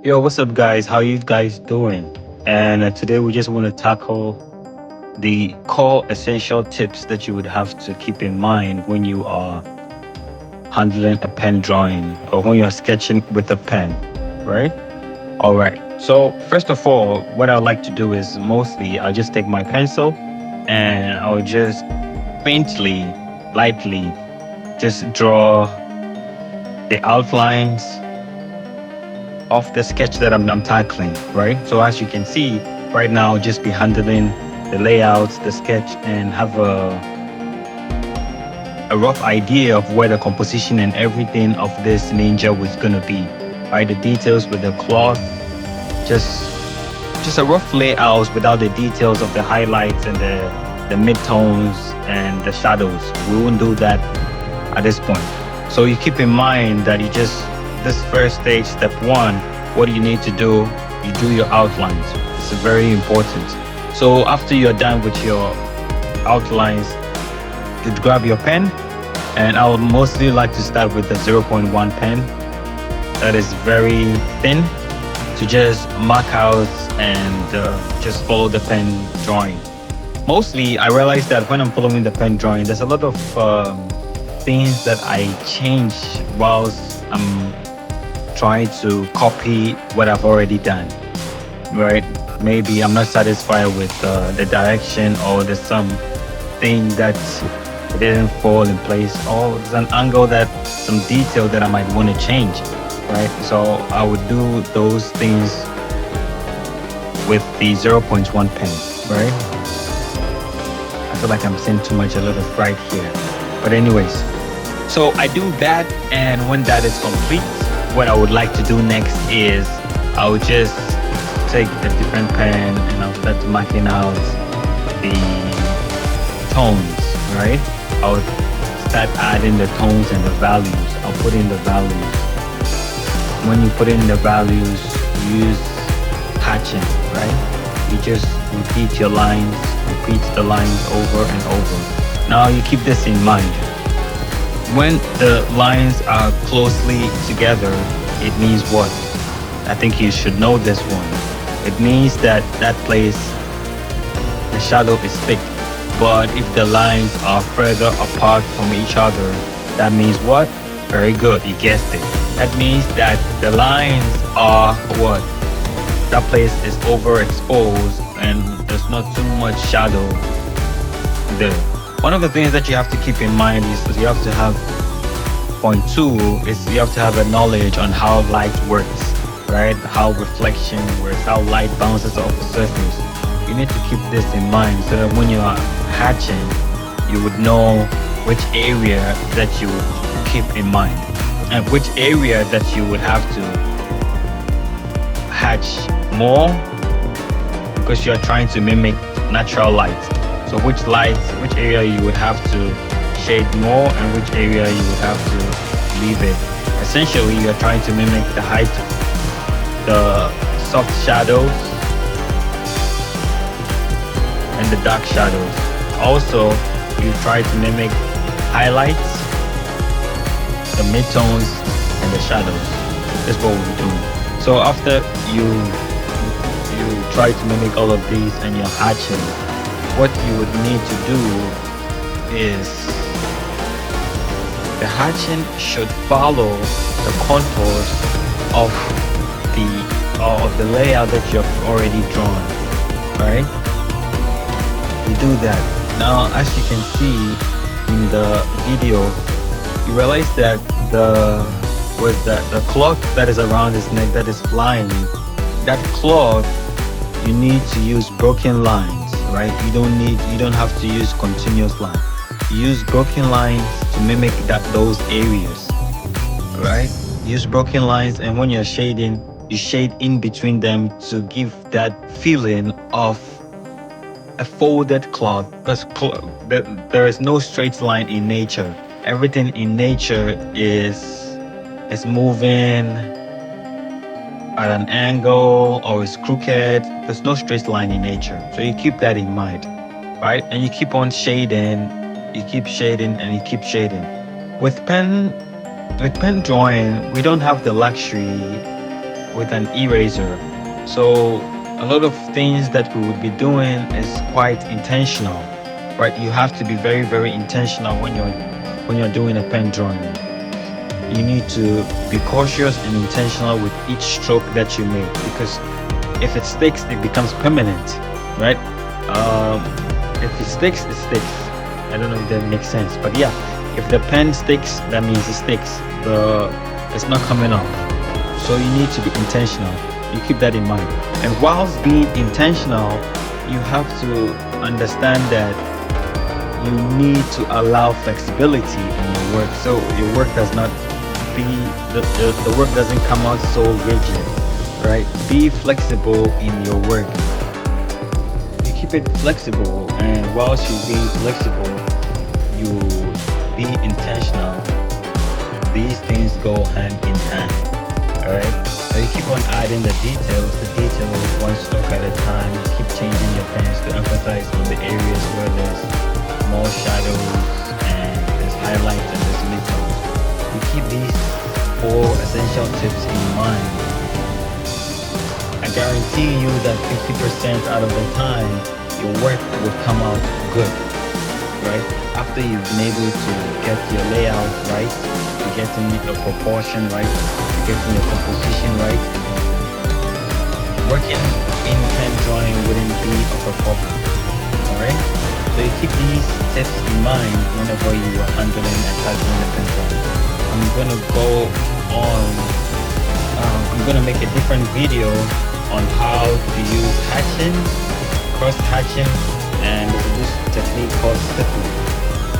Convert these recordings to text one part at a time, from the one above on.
Yo, what's up, guys? How you guys doing? And today we just want to tackle the core essential tips that you would have to keep in mind when you are handling a pen drawing or when you're sketching with a pen, right? All right. So first of all, what I like to do is mostly I'll just take my pencil and I'll just faintly, lightly, just draw the outlines of the sketch that I'm tackling, right? So as you can see, right now, I'll just be handling the layouts, the sketch, and have a rough idea of where the composition and everything of this ninja was gonna be, right? The details with the cloth, just just a rough layout without the details of the highlights and the midtones and the shadows. We won't do that at this point. So you keep in mind that you just this first stage, step one, what do you need to do? You do your outlines. It's very important. So after you're done with your outlines, you grab your pen, and I would mostly like to start with the zero point 0.1 pen that is very thin to just mark out and just follow the pen drawing. Mostly, I realize that when I'm following the pen drawing, there's a lot of things that I change whilst I'm trying to copy what I've already done, right? Maybe I'm not satisfied with the direction, or there's something that didn't fall in place, or there's an angle that some detail that I might want to change, right? So I would do those things with the zero point 0.1 pen, right? I feel like I'm saying too much, a lot of right here. But anyways, so I do that, and when that is complete, what I would like to do next is I would just take a different pen and I'll start marking out the tones, right? I would start adding the tones and the values. I'll put in the values. When you put in the values, use hatching, right? You just repeat your lines, repeat the lines over and over. Now you keep this in mind. When the lines are closely together, it means what? I think you should know this one. It means that that place, the shadow is thick. But if the lines are further apart from each other, that means what? Very good, you guessed it. That means that the lines are what? That place is overexposed and there's not too much shadow there. One of the things that you have to keep in mind is you have to have point two is you have to have a knowledge on how light works, right? How reflection works, how light bounces off the surface. You need to keep this in mind so that when you are hatching, you would know which area that you would keep in mind and which area that you would have to hatch more because you are trying to mimic natural light. So which area you would have to shade more and which area you would have to leave it. Essentially, you're trying to mimic the height, the soft shadows and the dark shadows. Also, you try to mimic highlights, the midtones and the shadows. That's what we're doing. So after you try to mimic all of these and you're hatching, what you would need to do is the hatching should follow the contours of the layout that you have already drawn, right? You do that. Now, as you can see in the video, you realize that the cloth that is around his neck that is flying, that cloth, you need to use broken lines, right? You don't have to use continuous lines. Use broken lines to mimic those areas, right? Use broken lines, and when you're shading, you shade in between them to give that feeling of a folded cloth, because there is no straight line in nature. Everything in nature is moving at an angle or is crooked. There's no straight line in nature. So you keep that in mind, right? And you keep on shading, you keep shading and you keep shading. With pen drawing, we don't have the luxury with an eraser. So a lot of things that we would be doing is quite intentional, right? You have to be very, very intentional when you're doing a pen drawing. You need to be cautious and intentional with each stroke that you make, because if it sticks, it becomes permanent, right? Um, if it sticks, it sticks. I don't know if that makes sense, but yeah, if the pen sticks, that means it sticks. It's not coming off. So you need to be intentional. You keep that in mind. And whilst being intentional, you have to understand that you need to allow flexibility in your work, so your work does not be the work doesn't come out so rigid, right? Be flexible in your work. You keep it flexible, and whilst you're being flexible, you be intentional. These things go hand in hand. Alright? So you keep on adding the details one stroke at a time. You keep changing your pens to emphasize on the areas where there's more shadows and there's highlights and there's midtones. You keep these 4 essential tips in mind. I guarantee you that 50% out of the time, your work will come out good, right? After you've been able to get your layout right, you're getting your proportion right, you're getting your composition right, working in pen drawing wouldn't be of a problem, alright? So you keep these tips in mind whenever you are handling and tackling the pen drawing. I'm gonna make a different video on how to use hatching, cross hatching, and this technique called stippling.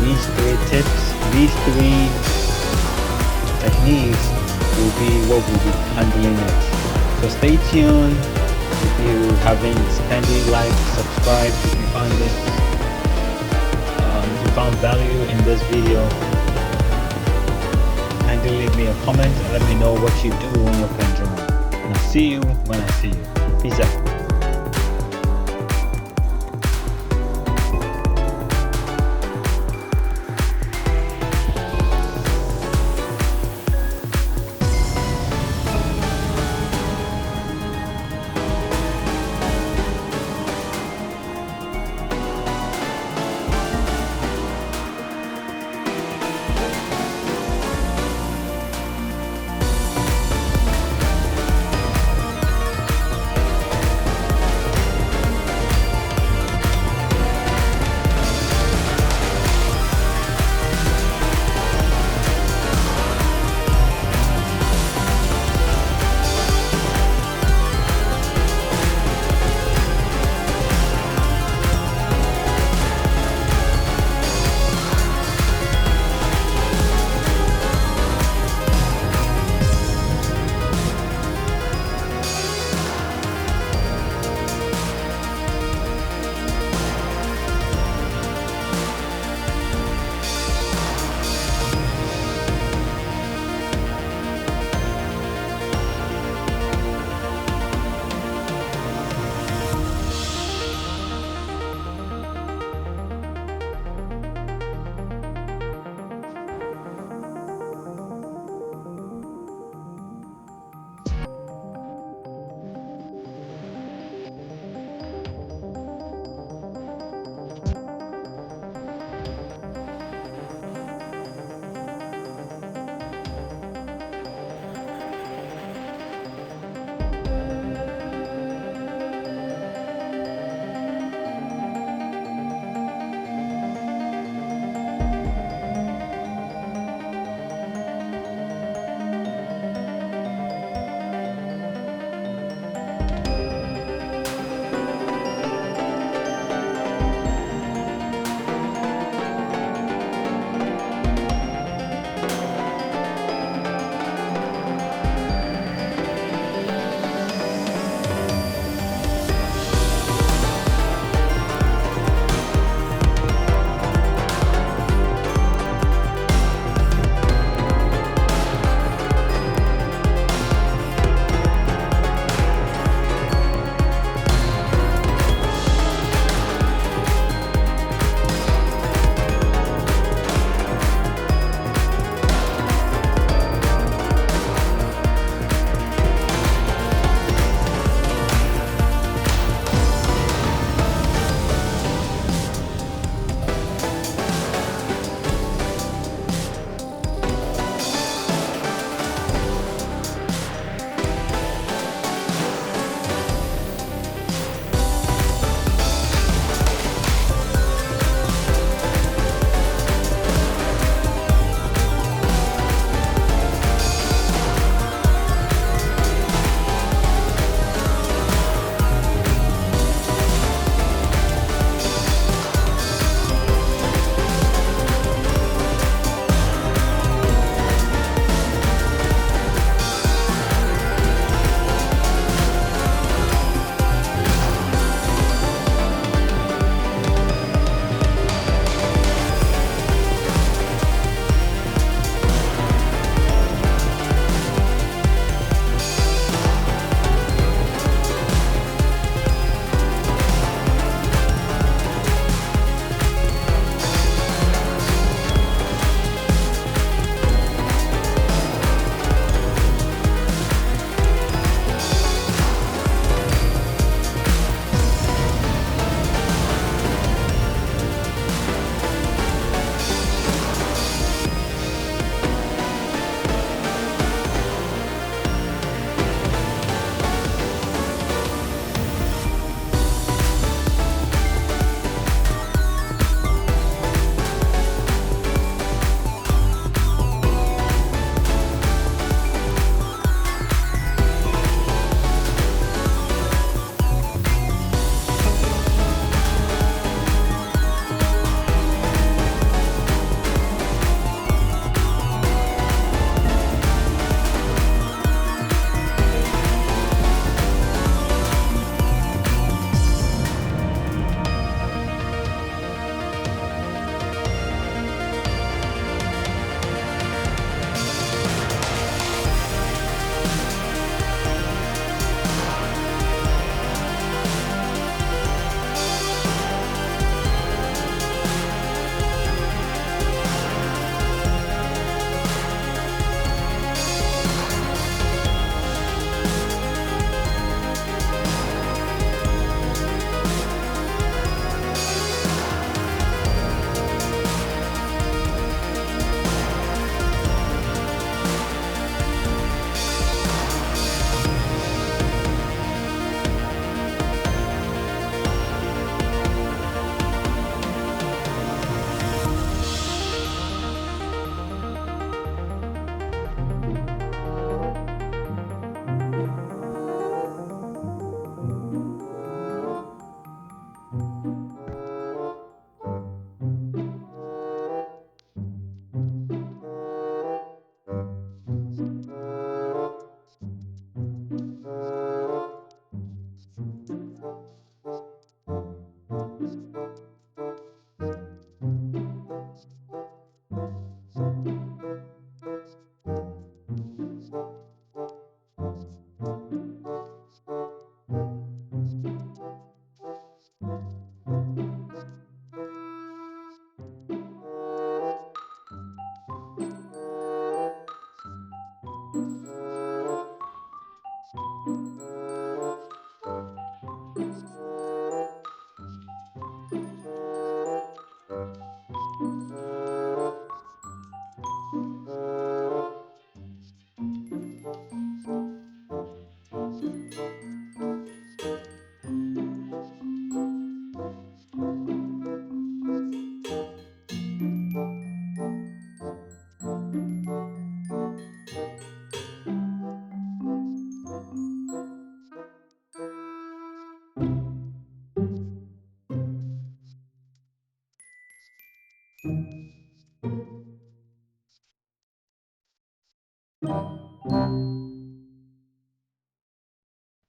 These 3 techniques will be what we'll be handling next. So stay tuned. If you haven't, kindly like, subscribe if you found this, if you found value in this video. Kindly leave me a comment and let me know what you do when you're pen drawing. And I'll see you when I see you. Peace out.